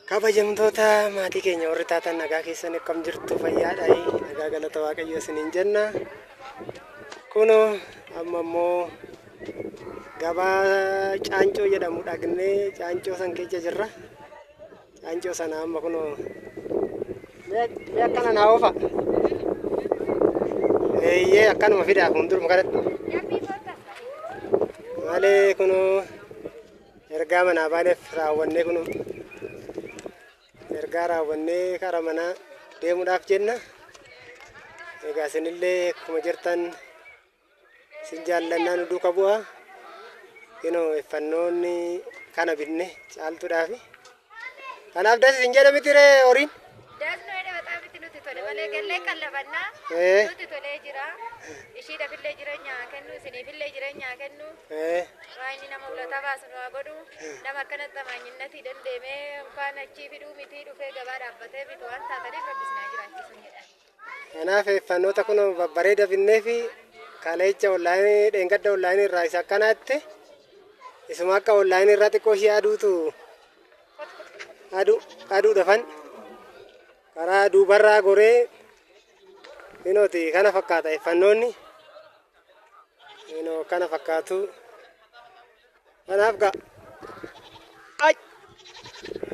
Kabajamtoota maatii keenya warri taatan nagaa keessan akkam jirtu fayyaadhaayi nagaa galata waaqayyo isiniin jenna. Kunoo amma immoo gabaa caancoo jedhamu dhaqnee caancoo san keessa jirra. Caancoo sana amma kunoo mee akkana naa oofa. Eeyyee akkanuma fidaa fuulduruma kanatti. Malee kunoo ergaa manaa baaleef raawwannee kunoo. Ergaa raawwannee karaa manaa deemuudhaaf jenna. Egaa isinillee akkuma jirtan isin jaallannaa nu duukaa bu'aa. Kunoo iffannoonni kana binne caaltuudhaafi. Kanaaf das isin jedha miti ree horiin. Das nu jedhe baxaa miti nuti tole malee gallee qallabannaa nuti tolee jira. Ishiidhaafillee jireenyaa kennu isiniifillee jireenyaa kennu. Waa inni nama ulataa baasu nu haa godhu. Nama akkanatti amaanyinnatii dandeemee yookaan achii fiduu miti dhufee gabaa dhaabbatee bitu waan taataniif rabbisnaa jiraachisuun jedhan. Kanaaf iffannoota kun babbareeda binnee fi kaleecha onlaayinii dheengadda onlaayinii irraa isa akkanaatti isuma akka onlaayinii irraa xiqqoo ishee aduutu aduu dhafan karaa duubarraa goree inooti kana fakkaata iffannoonni inoo kana fakkaatu. Kanaaf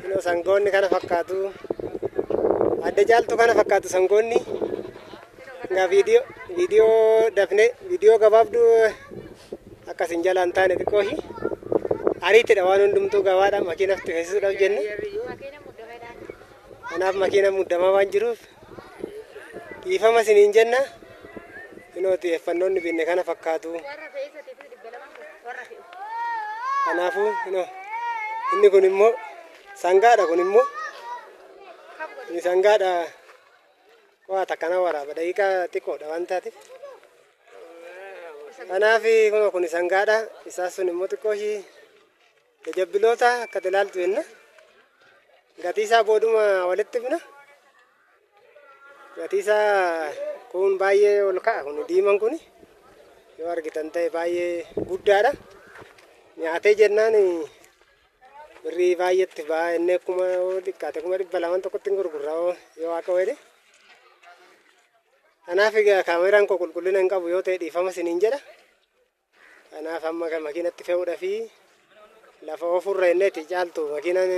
inoo sangoonni kana fakkaatu adda jaaltu kana fakkaatu sangoonni. Nga viidiyoo dafne viidiyoo gabaabduu akkasin jalaan taane xiqqoo ishii ariitidha waan hundumtuu gabaadha makiinaaf fe'isuudhaaf jenne. Kanaaf makiina muddamaa waan jiruuf dhiifama isiniin jenna. Inooti iffannoonni binne kana fakkaatu. Kanaafuu inni kun immoo sangaadha kun immoo inni sangaadha. Waa takkana waraaba daqiiqaa xiqqoodha waan taateef. Kanaaf kun sangaadha. Isaas sun immoo xiqqoo ishii tajaajiloota akka ilaaltu jenna. Gatii isaa booduma walitti bina. Gatii isaa kun baay'ee ol ka'a kun diimaan kun yoo argitan ta'e baay'ee guddaadha. Nyaatee jennaan birrii baay'eetti ba'a inni akkuma xiqqaate kuma 200 tokkotti gurgurra yoo akka wayde. Kanaaf egaa kaameraan koo qulqullina hin qabu yoo ta'e dhiifama isiniin jedha. Kanaaf amma makiinatti fe'uudhaa fi lafa ofirra inneetti caaltu makiinaan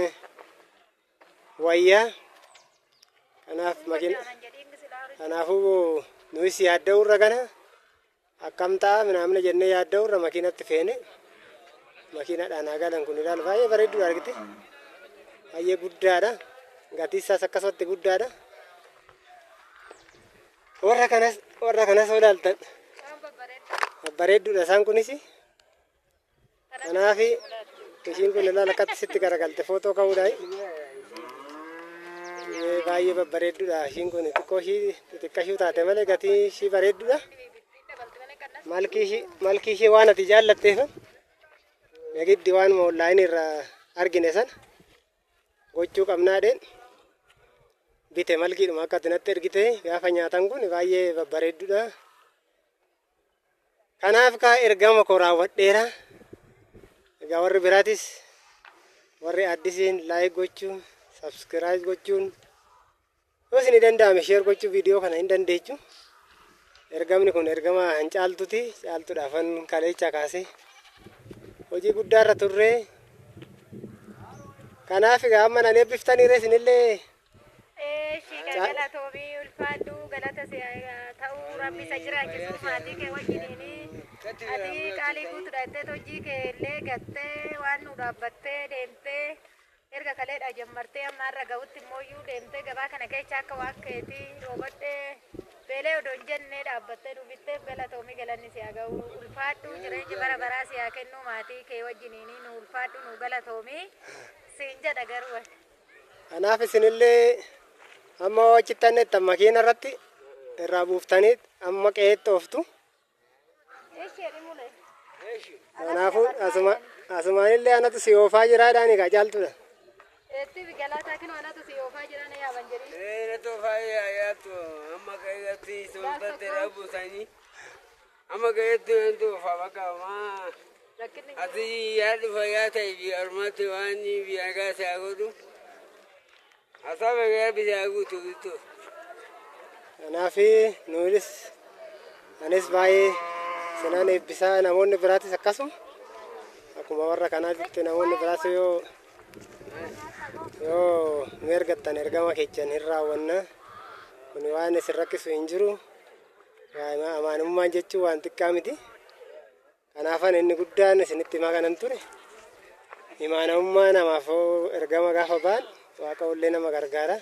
wayyaa. Kanaafuu nuyi si yaadda'urra kana akkam ta'a minaamna jennee yaadda'urra makiinatti feene makiinadhaan haa galan kun ilaal baay'ee bareeddudha argite. Baay'ee guddaadha. Gatii isaas akkasumatti guddaadha. Warra kanas ilaaltan babbareedduudha isaan kunis. Kanaaf ishiin kun ilaala akkatti sitti garagalte footoo ka'uudhaaf baay'ee babbareedduudha. Ishiin kun xiqqoo ishii xixiqqashuu taate malee gatii ishii bareedduudha. Malkii ishii waan ati jaallatteef giddi waanuma onlaayinii irraa argine sana gochuu qabnaadheen. Bite malkiidhuma akka natti ergite gaafa nyaatan kun baay'ee babbareedduudha. Kanaaf ergama koo raawwadheera. Egaa warri biraatis warri addisiin laayik gochuun sabskiraayib gochuun yoo isin danda'ame sheer gochuu viidiyoo kana hin dandeechu. Ergamni kun ergama hin caaltuti caaltuudhaafan kaleecha kaasee hojii guddaarra turre. Kanaaf egaa amma nan eebbiftanii isinillee. Galatoomi ulfaadhu galata ta'uu rabbi isa jiraachisu maatii kee wajjiniini ati qaalii guutuudha jettee hojii kee illee gattee waan nu dhaabbattee deemtee erga kaleedha jammartee amma irra ga'utti immoo deemtee gabaa kana keessa akka waan keetii roobadhee beelee odoo hin jennee dhaabbattee dubbitteef galatoomi galanni si haa ga'u ulfaadhu jireenya bara baraa si haa kennu maatii kee wajjiniini nu ulfaadhu nu galatoomi siin jedha garuu. Kanaaf isinillee amma hojjetannetti makiina irratti irraa buuftanii amma qe'eetti ooftu. Kanaafuu asumaanillee anatu si oofaa jiraadhaan egaa caaltuudha. Eetti biqilaataa kan anatu si oofaa jiran yaaban jedhii. Natu oofaa yaatu amma qe'eetti sooltaatti raabusanii amma qe'eetti natu oofaa bakka maa ati yaadu fayyaa ta'e biyya ormaatti waan biyya gaa isaa godhu. Asaba gaya bisa guutu. Kanaafi nuunis anis baay'ee sinaan eebbisaa namoonni biraatis akkasuma akkuma warra kanaatitti namoonni biraas yoo nu ergattan ergama keechan hin raawwanna. Kun waan isin rakkisu hin jiru. Amaanummaan jechuun waan xiqqaa miti. Kanaafan inni guddaan isinitti himaa kanan ture. Imaanummaa namaaf ergama gaafa ba'an Waaqayyoollee nama gargaara.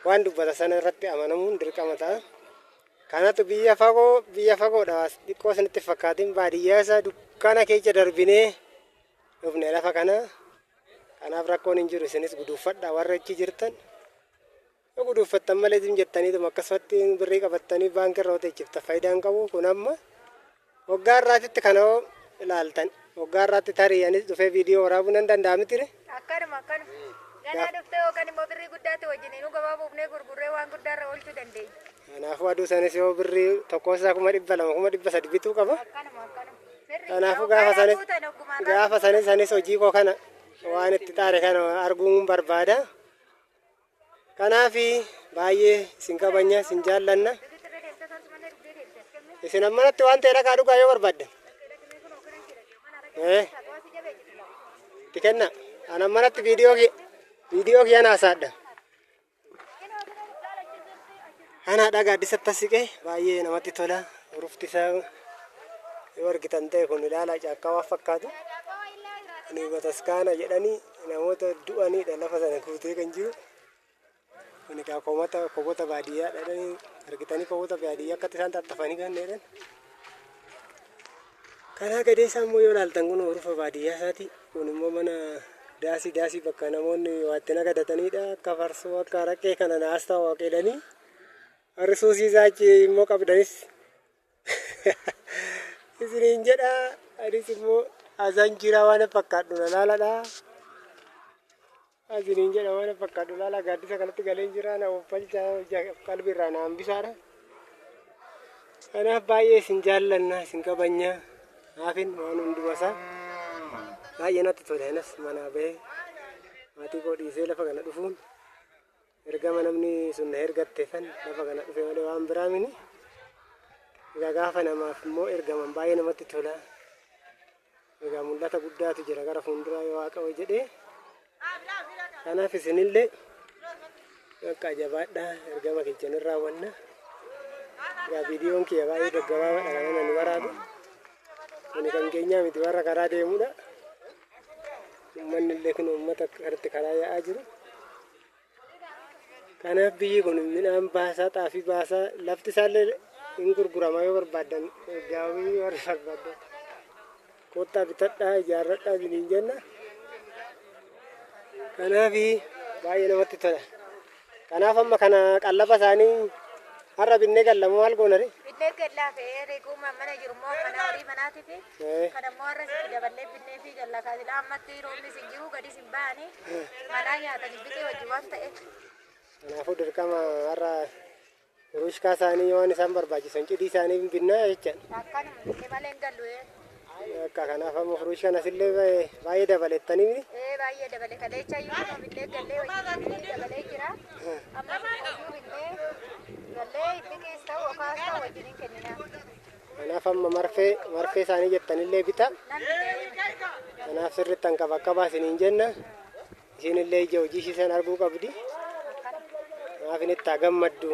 Waan dubbata sana irratti amanamuun dirqama ta'a. Kanatu biyya fagoodhaas xiqqoo isinitti fakkaatiin baadiyyaa isaa dukkana keessa darbinee dhufne lafa kana. Kanaaf rakkoon hin jiru. Isinis guduuffadha warra achi jirtan. Yoo guduuffattan malee jettaniitu akkasumatti birrii qabattanii baankii irraa hojjechiifta faayidaan qabu. Kun amma waggaa irraatitti kana ilaaltan. Waggaa irraatti tari'anis dhufee viidiyoo waraabuun hin danda'amu ture. Akkanuma. Ganaa dhuftee yookaan immoo birrii guddaatti wajjin nu gabaa buufnee gurgurree waan guddaarra oolchuu dandeenya. Kanaafuu aduu sanis yoo birrii tokkosaa 200,000 2,300 bituu qaba. Kanaafuu gaafa sanis hojii koo kana waan itti xaare kana arguun barbaada. Kanaafi baay'ee isin kabanya isin jaallanna. Isin ammanatti waan ta'e dhaqaa dhugaa yoo barbaaddan. Itti kenna. An ammanatti viidiyoo kiyyan haasaadha. Anaadha gaaddisatti as siqee baay'ee namatti tola. Urufti isaa yoo argitan ta'e kun ilaala caakkaa waan fakkaatu. Ani bataskaana jedhanii namoota du'aniidha lafa sana guutee kan jiru. Kun egaa koboota baadiyyaa dhadhanii argitanii koboota baadiyyaa akkatti isaan tattafanii kan dheeran. Kanaa gadee isaa immoo yoo ilaaltan kun urufa baadiyyaa isaati. Kun immoo mana daasii bakka namoonni waatti nagadataniidha. Akka farsoo akka araqee kana naas ta'u waaqedhanii. Warri suusiisaa achi immoo qabdanis. Isiniin jedha anis immoo asaan jira waan fakkaadhu laaladha. Asiniin jedha waan fakkaadhu laala gaaddisa kanatti galeen jira na uffalchaa qalbiirraa na hambisaadha. Kanaaf baay'ee isin jaallanna isin kabanya. Naafin waan hundumasaa baay'ee natti tola. Anas manaa bahee maatii koo dhiisee lafa kana dhufuun ergama namni sun na ergatteefan lafa kana dhufe malee waan biraa miti. Egaa gaafa namaaf immoo ergaman baay'ee namatti tola. Egaa mul'ata guddaatu jira gara fuulduraa yoo Waaqayyo jedhee. Kanaaf isinillee akka jabaadha ergama keechan hin raawwanna. Egaa viidiyoon kiyya baay'ee gaggabaabaadha kan ani waraabu. Kuni kan keenyaa miti warra karaa deemudha. Uummanni illee kun uummata kanatti karaa yaa'aa jiru. Kanaaf biyyi kun midhaan baasaa xaafii baasaa lafti isaallee hin gurgurama yoo barbaaddan gaawii warri barbaaddan. Kottaa bitadhaa ijaarradhaa isiniin jenna. Kanaaf baay'ee namatti tola. Kanaaf amma kana qallaba isaanii har'a binnee gallamu maal goonare? Binnee gallaa fi reeguma mana jiru immoo kana horii manaatii fi kan immoo har'a sitti daballee binnee fi gallaa kaasila ammatti roobni sin jiru gadi sin ba'anii manaa nyaatanii bitee wajjin waan ta'eef. Kanaafuu dirqama har'a ruushkaa isaanii waan isaan barbaachisan cidii isaanii binnaa jechaan. Akkanuma binnee malee hin gallu. Akka kanaaf amma ruushkaan asillee baay'ee dabalettanii miti? Baay'ee dabale kaleessa iyyuu binnee gallee wajjin dabalee jira. Amma iyyuu binnee gallee itti keessaa okaas ta'u wajjin kennina. Kanaaf amma marfee isaanii jettanillee bita. Kanaaf sirriitti hanqaba akka baasiniin jenna. Isinillee ija hojii ishiisan arguu qabdi. Kanaaf inni itti gammaddu.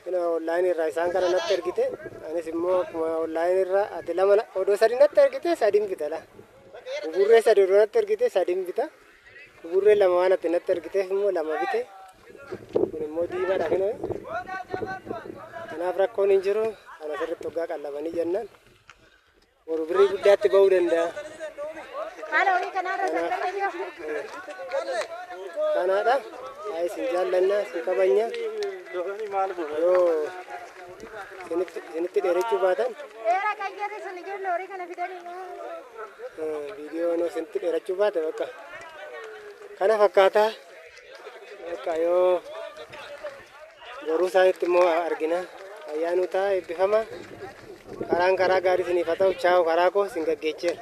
Kuna online irraa isaan kana natti ergite. Anis immoo akkuma online irraa ati lama odoo sadii natti ergite sadiin bita la. Buburree sadii odoo natti ergite sadiin bita. Buburree lama waan ati natti ergiteef immoo lama bite. Kun immoo diimaadha finoo. Kanaaf rakkoon hin jiru. Kana sirriitti hoggaa qallabanii jennaan. Boru birrii guddaatti bahuu danda'a. Kanaadha. Isin jaallanna isin kabanya. Yoo isinitti dheerachuu baatan viidiyoo noo isinitti dheerachuu baate bakka kana fakkaata. Bakka yoo boruu isaanitti immoo argina. Ayyaanota eebbifama. Karaan karaa gaarii isiniif haa ta'u. Chaawu karaa koo isin gaggeesseera.